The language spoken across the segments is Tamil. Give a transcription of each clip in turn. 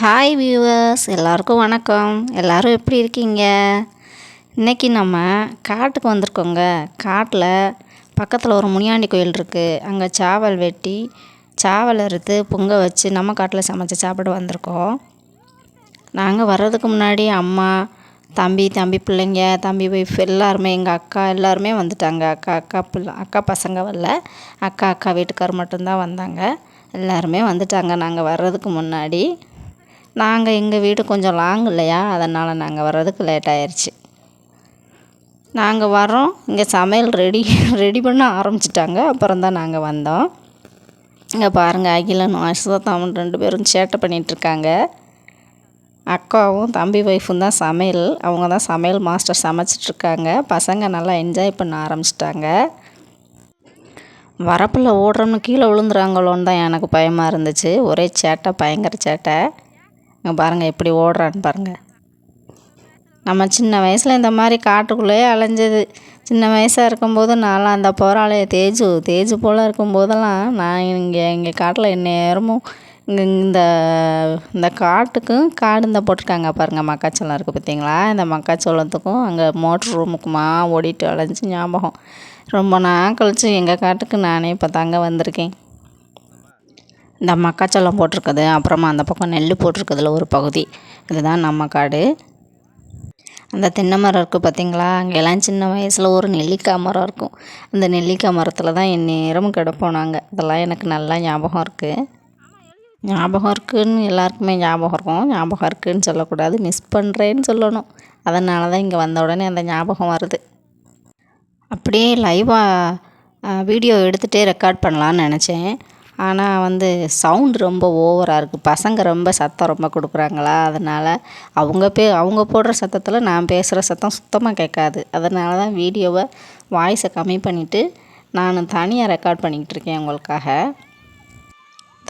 ஹாய் வியூவர்ஸ், எல்லாருக்கும் வணக்கம். எல்லோரும் எப்படி இருக்கீங்க? இன்றைக்கி நம்ம காட்டுக்கு வந்திருக்கோங்க. காட்டில் பக்கத்தில் ஒரு முனியாண்டி கோயில் இருக்குது. அங்கே சாவல் வெட்டி சாவல் அறுத்து பொங்க வச்சு நம்ம காட்டில் சமைச்சு சாப்பிட வந்திருக்கோம். நாங்கள் வர்றதுக்கு முன்னாடி அம்மா, தம்பி பிள்ளைங்க, தம்பி ஒய்ஃப் எல்லாருமே, எங்கள் அக்கா எல்லாருமே வந்துட்டாங்க. அக்கா பசங்க வரல, அக்கா வீட்டுக்கார் மட்டும்தான் வந்தாங்க. எல்லாருமே வந்துட்டாங்க நாங்கள் வர்றதுக்கு முன்னாடி. நாங்கள் எங்கள் வீடு கொஞ்சம் லாங் இல்லையா, அதனால் நாங்கள் வர்றதுக்கு லேட் ஆயிடுச்சு. நாங்கள் வரோம், இங்கே சமையல் ரெடி பண்ண ஆரம்பிச்சிட்டாங்க. அப்புறம் தான் நாங்கள் வந்தோம். இங்கே பாருங்கள், அகிலன் அஸ்வத்தாமன் 2 பேரும் சேட்டை பண்ணிகிட்ருக்காங்க. அக்காவும் தம்பி ஒய்ஃபும் தான் சமையல், அவங்க தான் சமையல் மாஸ்டர் சமைச்சிட்ருக்காங்க. பசங்க நல்லா என்ஜாய் பண்ண ஆரம்பிச்சிட்டாங்க. வரப்பில் ஓடுறோம்னு கீழே விழுந்துறாங்களோன்னு தான் எனக்கு பயமாக இருந்துச்சு. ஒரே சேட்டை, பயங்கர சேட்டை. இங்கே பாருங்கள் எப்படி ஓடுறான்னு பாருங்கள். நம்ம சின்ன வயசில் இந்த மாதிரி காட்டுக்குள்ளேயே அலைஞ்சது. சின்ன வயசாக இருக்கும்போது நான்லாம் அந்த போராளியை தேஜு போல் இருக்கும்போதெல்லாம் நான் எங்கள் காட்டில் எந்நேரமும் இந்த இந்த காட்டுக்கும் காடு இந்த போட்டிருக்காங்க பாருங்கள், மக்காச்சோளம் இருக்குது பார்த்தீங்களா? இந்த மக்காச்சோளத்துக்கும் அங்கே மோட்ரு ரூமுக்குமா ஓடிட்டு அலைஞ்சி ஞாபகம். ரொம்ப நாள் கழித்து எங்கள் காட்டுக்கு நானே இப்போ தாங்க வந்திருக்கேன். இந்த மக்காச்சோளம் போட்டிருக்குது, அப்புறமா அந்த பக்கம் நெல் போட்டிருக்குதுல ஒரு பகுதி, இதுதான் நம்ம காடு. அந்த தென்னை மரம் இருக்குது பார்த்தீங்களா? அங்கெல்லாம் சின்ன வயசில் ஒரு நெல்லிக்காய் மரம் இருக்கும். அந்த நெல்லிக்காய் மரத்தில் தான் எந்நேரமும் கிடப்போம் நாங்கள். இதெல்லாம் எனக்கு நல்லா ஞாபகம் இருக்குது. ஞாபகம் இருக்குதுன்னு எல்லாருக்குமே ஞாபகம் இருக்கும். ஞாபகம் இருக்குதுன்னு சொல்லக்கூடாது, மிஸ் பண்ணுறேன்னு சொல்லணும். அதனால தான் இங்கே வந்த உடனே அந்த ஞாபகம் வருது. அப்படியே லைவாக வீடியோ எடுத்துகிட்டே ரெக்கார்ட் பண்ணலான்னு நினச்சேன். ஆனால் சவுண்டு ரொம்ப ஓவராக இருக்குது. பசங்க ரொம்ப சத்தம் ரொம்ப கொடுக்குறாங்களா, அதனால் அவங்க போடுற சத்தத்தில் நான் பேசுகிற சத்தம் சுத்தமாக கேட்காது. அதனால தான் வீடியோவை வாய்ஸை கம்மி பண்ணிவிட்டு நான் தனியாக ரெக்கார்ட் பண்ணிக்கிட்டு இருக்கேன் உங்களுக்காக.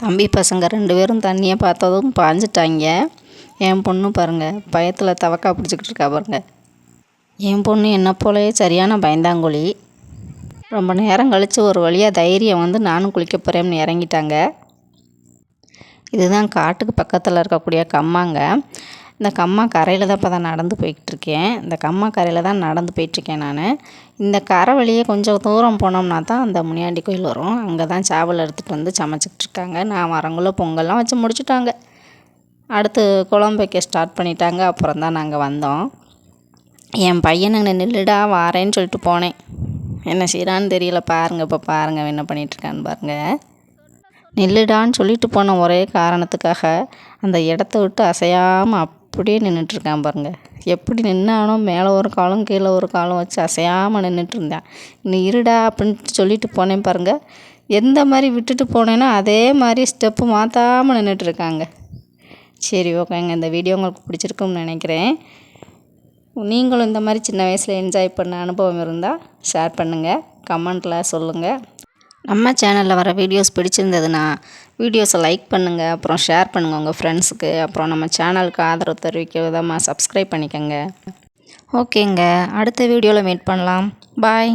தம்பி பசங்க 2 பேரும் தண்ணியை பார்த்ததும் பாஞ்சிட்டாங்க. என் பொண்ணு பாருங்கள், பயத்தில் தவக்கா பிடிச்சிக்கிட்டு இருக்கா பாருங்கள். என் பொண்ணு என்னை போலவே சரியான பயந்தாங்கொழி. ரொம்ப நேரம் கழித்து ஒரு வழியாக தைரியம் நானும் குளிக்க போகிறேன்னு இறங்கிட்டாங்க. இதுதான் காட்டுக்கு பக்கத்தில் இருக்கக்கூடிய கம்மாங்க. இந்த கம்மா கரையில் தான் இப்போ தான் நடந்து போய்கிட்டுருக்கேன். இந்த கம்மா கரையில் தான் நடந்து போயிட்டுருக்கேன் நான். இந்த கரை வழியே கொஞ்சம் தூரம் போனோம்னா தான் அந்த முனியாண்டி கோயில் வரும். அங்கே தான் சாவல் எடுத்துகிட்டு வந்து சமைச்சிக்கிட்ருக்காங்க. நான் வரங்குள்ளே பொங்கல்லாம் வச்சு முடிச்சுட்டாங்க. அடுத்து குழம்பு வைக்க ஸ்டார்ட் பண்ணிட்டாங்க. அப்புறம் தான் நாங்கள் வந்தோம். என் பையனுங்க நில்லுடா வாரேன்னு சொல்லிட்டு போனேன். என்ன செய்கிறான்னு தெரியல. பாருங்கள், இப்போ பாருங்கள் என்ன பண்ணிகிட்ருக்கான்னு பாருங்கள். நில்லுடான்னு சொல்லிட்டு போன ஒரே காரணத்துக்காக அந்த இடத்த விட்டு அசையாமல் அப்படியே நின்றுட்டுருக்கான் பாருங்கள். எப்படி நின்னானோ மேலே ஒரு காலும் கீழே ஒரு காலும் வச்சு அசையாமல் நின்றுட்டு இருந்தேன். நீ இருடா அப்படின்ட்டு சொல்லிட்டு போனேன் பாருங்கள். எந்த மாதிரி விட்டுட்டு போனேனோ அதே மாதிரி ஸ்டெப்பு மாற்றாமல் நின்றுட்டுருக்காங்க. சரி, ஓகேங்க. இந்த வீடியோ உங்களுக்கு பிடிச்சிருக்குன்னு நினைக்கிறேன். நீங்களும் இந்த மாதிரி சின்ன வயசில் என்ஜாய் பண்ண அனுபவம் இருந்தால் ஷேர் பண்ணுங்கள், கமெண்ட்டில் சொல்லுங்கள். நம்ம சேனலில் வர வீடியோஸ் பிடிச்சிருந்ததுன்னா வீடியோஸை லைக் பண்ணுங்கள், அப்புறம் ஷேர் பண்ணுங்கள் உங்கள் ஃப்ரெண்ட்ஸுக்கு. அப்புறம் நம்ம சேனலுக்கு ஆதரவு தெரிவிக்க விதமாக சப்ஸ்கிரைப் பண்ணிக்கோங்க. ஓகேங்க, அடுத்த வீடியோவில் மீட் பண்ணலாம். பாய்.